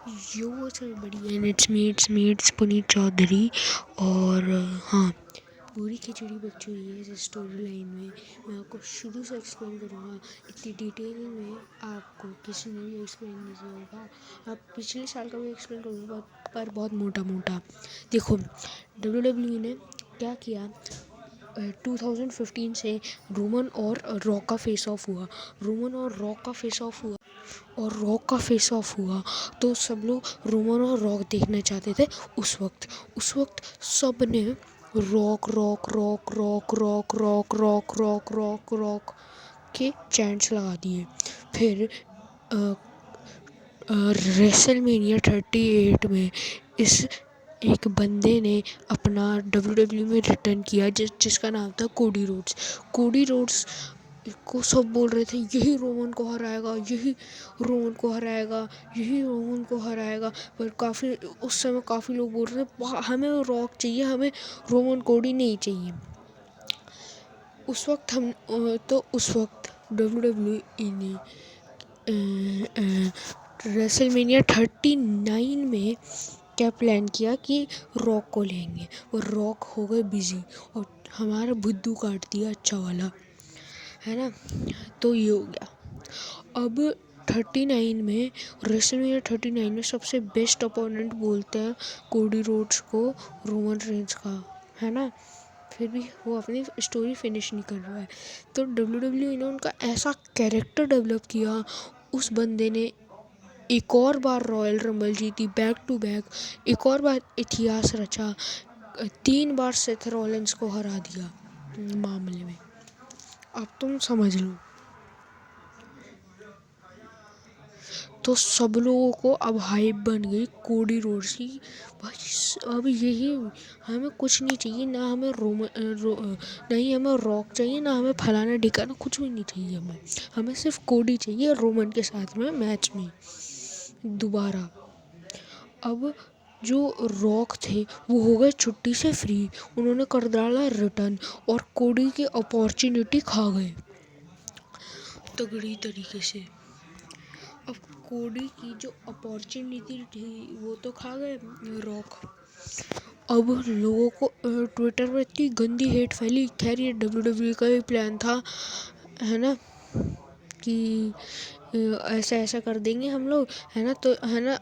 यो sir बढ़िया and it's Puneet Chaudhary. और हाँ, पूरी खिचड़ी बच हुई है इस स्टोरी लाइन में। मैं आपको शुरू से एक्सप्लेन करूँगा, इतनी डिटेल में आपको किसी ने भी एक्सप्लेन नहीं किया होगा। आप पिछले साल का भी एक्सप्लेन करूँगा पर बहुत मोटा मोटा। देखो, WWE ने क्या किया, 2015 से रोमन और रॉक का फेस ऑफ हुआ। रॉक का फेस ऑफ हुआ तो सब लोग रोमन और रॉक देखना चाहते थे। उस वक्त सब ने rock rock rock rock rock rock rock rock rock rock के चैंट्स लगा दिए। फिर रेसलमेनिया 38 में इस एक बंदे ने अपना WWE में रिटर्न किया जिसका नाम था कोडी रोड्स को सब बोल रहे थे यही रोमन को हराएगा, पर उस समय काफ़ी लोग बोल रहे थे हमें रॉक चाहिए, हमें रोमन कोडी नहीं चाहिए। उस वक्त WWE ने रेसलमेनिया 39 में क्या प्लान किया कि रॉक को लेंगे, और रॉक हो गए बिजी और हमारा बुद्धू काट दिया अच्छा वाला, है ना। तो ये हो गया। अब 39 में रेसलमेनिया 39 में सबसे बेस्ट अपोनेंट बोलते हैं कोडी रोड्स को, रोमन रेंज का, है ना। फिर भी वो अपनी स्टोरी फिनिश नहीं कर रहा है। तो WWE ने उनका ऐसा कैरेक्टर डेवलप किया, उस बंदे ने एक और बार रॉयल रंबल जीती बैक टू बैक, एक और बार इतिहास रचा, 3 बार सेथ रॉलिंस को हरा दिया मामले में। अब तुम समझ लो। तो सब लोगों को अब हाइप बन गई कोडी रोड्स की। भाई अब यही, हमें कुछ नहीं चाहिए, ना हमें नहीं हमें रॉक चाहिए, ना हमें फलाना ढिकाना, कुछ भी नहीं चाहिए। हमें सिर्फ कोडी चाहिए रोमन के साथ में मैच में दोबारा। अब जो रॉक थे वो हो गए छुट्टी से फ्री, उन्होंने कर डाला रिटर्न और कोडी की अपॉर्चुनिटी खा गए तगड़ी तरीके से। अब कोडी की जो अपॉर्चुनिटी थी वो तो खा गए रॉक। अब लोगों को ट्विटर पर इतनी गंदी हेट फैली। खैर ये WWE का भी प्लान था, है ना, कि ऐसा ऐसा कर देंगे हम लोग, है ना। तो है ना,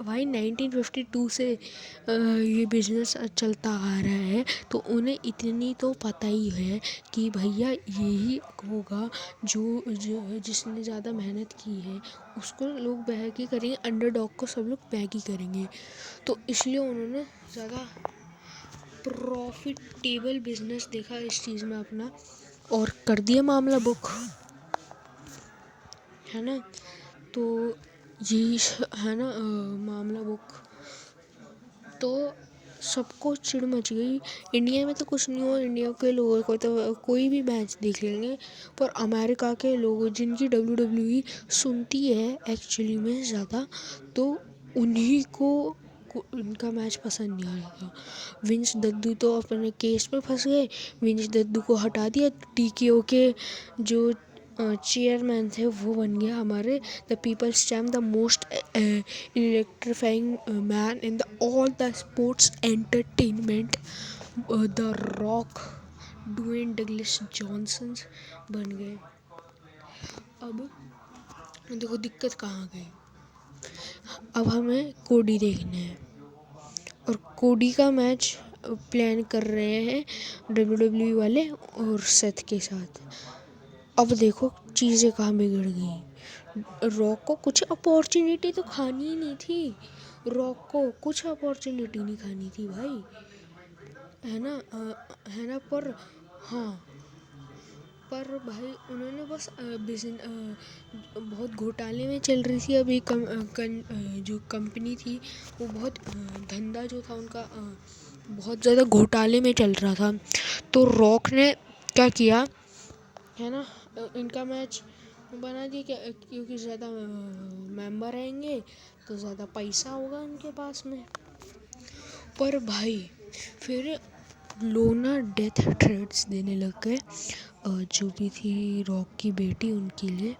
भाई 1952 से ये बिजनेस चलता आ रहा है, तो उन्हें इतनी तो पता ही है कि भैया यही होगा, जिसने ज़्यादा मेहनत की है उसको लोग बैक ही करेंगे, अंडरडॉग को सब लोग बैक ही करेंगे। तो इसलिए उन्होंने ज़्यादा प्रॉफिटेबल बिजनेस देखा इस चीज़ में अपना, और कर दिया मामला बुक, है ना। तो यही है ना मामला बुक। तो सबको चिढ़ मच गई। इंडिया में तो कुछ नहीं हुआ, इंडिया के लोगों को तो कोई भी मैच देख लेंगे, पर अमेरिका के लोग जिनकी WWE सुनती है एक्चुअली में ज़्यादा, तो उन्हीं को उनका मैच पसंद नहीं आ रहा था। विंस दद्दू तो अपने केस में फंस गए, विंस दद्दू को हटा दिया, TKO के जो चेयरमैन थे वो बन गया हमारे the people's champ, the most electrifying man in the all the sports entertainment, the Rock, Dwayne Douglas Johnson बन गए। अब देखो दिक्कत कहाँ गई। अब हमें कोडी देखना है और कोडी का मैच प्लान कर रहे हैं WWE वाले और सेथ के साथ। अब देखो चीज़ें कहाँ बिगड़ गई। रॉक को कुछ अपॉर्चुनिटी तो खानी ही नहीं थी, भाई, है ना। पर हाँ, पर भाई उन्होंने बस बहुत घोटाले में चल रही थी अभी जो कंपनी थी वो बहुत धंधा जो था उनका बहुत ज़्यादा घोटाले में चल रहा था। तो रॉक ने क्या किया, है ना, इनका मैच बना दिया क्योंकि ज़्यादा मेंबर आएंगे तो ज़्यादा पैसा होगा उनके पास में। पर भाई फिर लोग ना डेथ थ्रेट्स देने लग गए, जो भी थी रॉक की बेटी उनके लिए।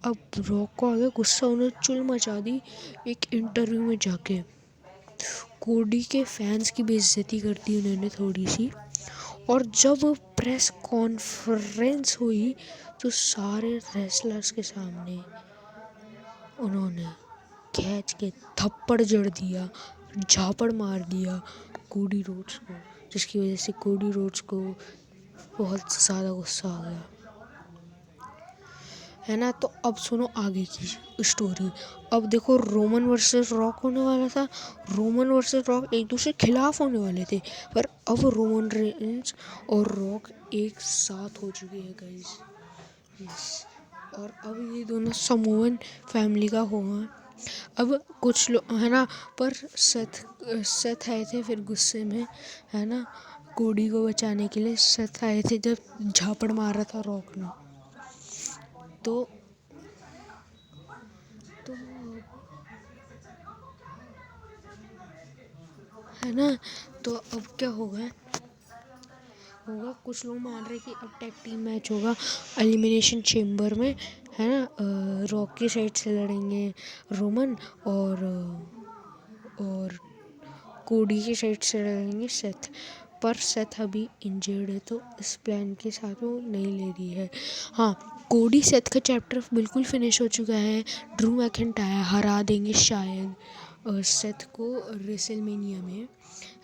अब रॉक को आ गया गुस्सा, उन्होंने चुल मचा दी एक इंटरव्यू में जाके। कोडी के फैंस की बेइज्जती कर दी उन्होंने थोड़ी सी। और जब प्रेस कॉन्फ्रेंस हुई तो सारे रेसलर्स के सामने उन्होंने खींच के थप्पड़ जड़ दिया, झापड़ मार दिया कोडी रोड्स को, जिसकी वजह से कोडी रोड्स को बहुत ज़्यादा गुस्सा आ गया, है ना। तो अब सुनो आगे की स्टोरी। अब देखो रोमन वर्सेस रॉक होने वाला था। रोमन वर्सेस रॉक एक दूसरे के खिलाफ होने वाले थे, पर अब रोमन रेंस और रॉक एक साथ हो चुके हैं गाइस। यस। और अब ये दोनों समोवन फैमिली का हुआ। अब कुछ लोग, है ना, पर सेथ आए थे फिर गुस्से में, है ना, कोडी को बचाने के लिए सेथ आए थे जब झापड़ मारा था रॉक ने। तो है ना, तो अब क्या होगा कुछ लोग मान रहे कि अब टैग टीम मैच होगा एलिमिनेशन चेम्बर में, है ना। रॉक की साइड से लड़ेंगे रोमन, और कोडी की साइड से लड़ेंगे सेथ। पर सेथ अभी इंजर्ड है, तो इस प्लान के साथ वो नहीं ले रही है। हाँ, कोडी सेथ का चैप्टर बिल्कुल फिनिश हो चुका है। ड्रू मैकिंटायर हरा देंगे शायद सेथ को रेसलमेनिया में,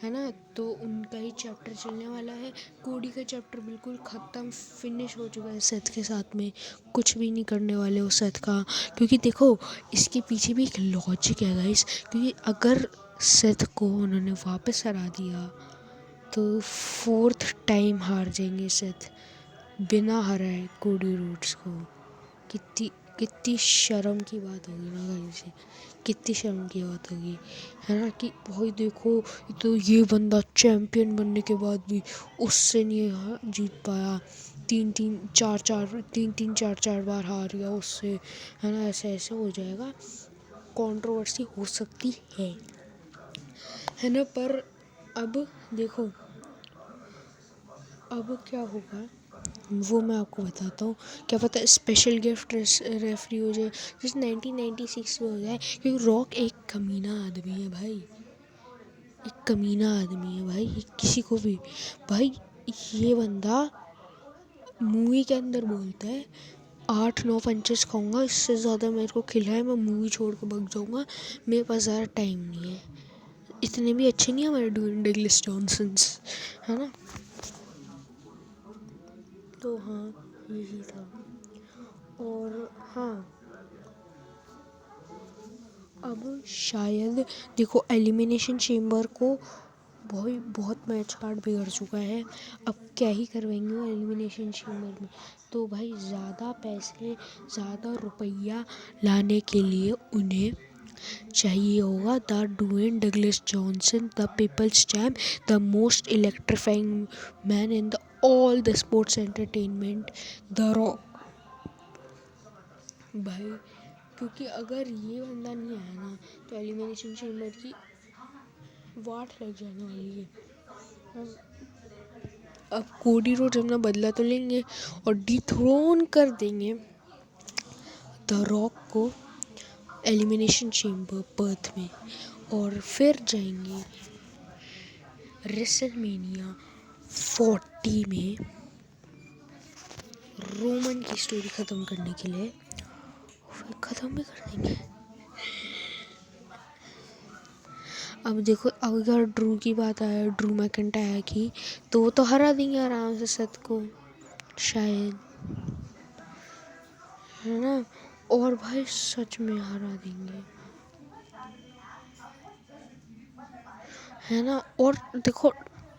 है ना। तो उनका ही चैप्टर चलने वाला है। कोडी का चैप्टर बिल्कुल ख़त्म फिनिश हो चुका है सेथ के साथ में, कुछ भी नहीं करने वाले हो सेथ का। क्योंकि देखो इसके पीछे भी एक लॉजिक है गाइस, क्योंकि अगर सेथ को उन्होंने वापस हरा दिया तो 4th टाइम हार जाएंगे सेथ बिना हराए कोडी रोड्स को। कितनी कितनी शर्म की बात होगी ना गाइस, कितनी शर्म की बात होगी, है ना। कि भाई देखो तो ये बंदा चैम्पियन बनने के बाद भी उससे नहीं जीत पाया, तीन तीन चार बार हार गया उससे, है ना। ऐसे ऐसे हो जाएगा, कंट्रोवर्सी हो सकती है ना। पर अब देखो अब क्या होगा वो मैं आपको बताता हूँ। क्या पता स्पेशल गिफ्ट रेफरी हो जाए जैसे 1996 में हो जाए, क्योंकि रॉक एक कमीना आदमी है भाई, एक कमीना आदमी है भाई, किसी को भी भाई। ये बंदा मूवी के अंदर बोलता है 8-9 पंचेस खाऊंगा, इससे ज़्यादा मेरे को खिलाए मैं मूवी छोड़ के भाग जाऊँगा, मेरे पास ज़्यादा टाइम नहीं है। इतने भी अच्छे नहीं है हमारे ड्वेन डगलस जॉनसन्स, है ना। तो हाँ यही था। और हाँ अब शायद देखो एलिमिनेशन चेम्बर को बहुत मैच कार्ड बिगड़ चुका है। अब क्या ही करवाएंगे वो एलिमिनेशन चेम्बर में। तो भाई ज़्यादा पैसे ज़्यादा रुपया लाने के लिए उन्हें चाहिए होगा the Dwayne Douglas Johnson, the people's champ, the most electrifying man in the all the sports entertainment, the Rock भाई। क्योंकि अगर ये बंदा नहीं आया ना तो एलिमिनेशन चेम्बर की वाट लग जाने वाली है। अब कोडी रोड्स अपना बदला तो लेंगे और डिथ्रोन कर देंगे द रॉक को एलिमिनेशन चेम्बर पर्थ में, और फिर जाएंगे रेसलमेनिया 40 में रोमन की स्टोरी ख़त्म करने के लिए, फिर ख़त्म भी कर देंगे। अब देखो अगर ड्रू की बात आए, ड्रू मैकिंटायर की, तो वो तो हरा देंगे आराम से सेथ को शायद, है ना। और भाई सच में हरा देंगे, है ना। और देखो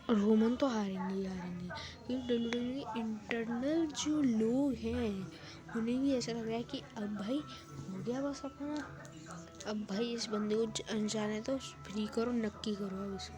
रोमन तो हारेंगे ही हारेंगे, क्योंकि WWE इंटरनल जो लोग हैं उन्हें भी ऐसा लग रहा है कि अब भाई हो गया बस अपना, अब भाई इस बंदे को जाना है तो फ्री करो, नक्की करो अब इसको।